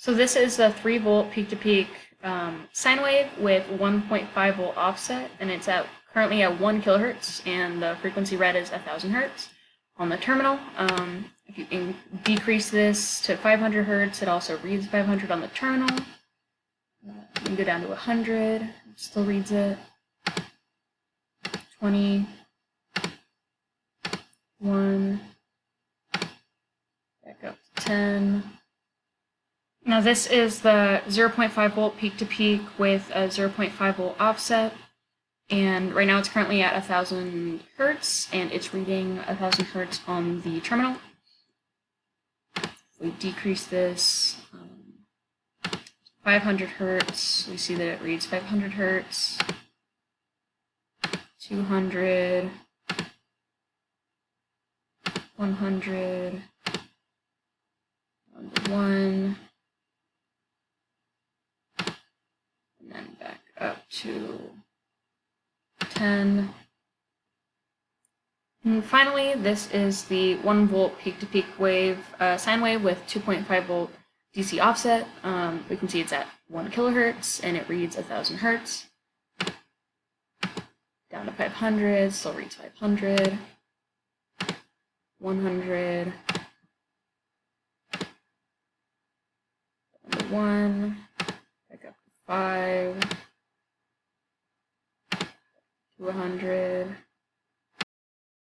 So this is a 3-volt peak-to-peak sine wave with 1.5 volt offset, and it's currently at 1 kilohertz, and the frequency read is 1,000 hertz on the terminal. If you decrease this to 500 hertz, it also reads 500 on the terminal. You can go down to 100, it still reads it. 20, 1, back up to 10. Now this is the 0.5 volt peak to peak with a 0.5 volt offset, and right now it's currently at 1,000 hertz, and it's reading 1,000 hertz on the terminal. If we decrease this 500 hertz, we see that it reads 500 hertz, 200, 100, 1, and then back up to 10. And finally, this is the 1 volt peak-to-peak wave, sine wave with 2.5 volt DC offset. We can see it's at 1 kilohertz, and it reads 1,000 hertz. Down to 500, still reads 500. 100. Down to 1. Back up to 5. To 100.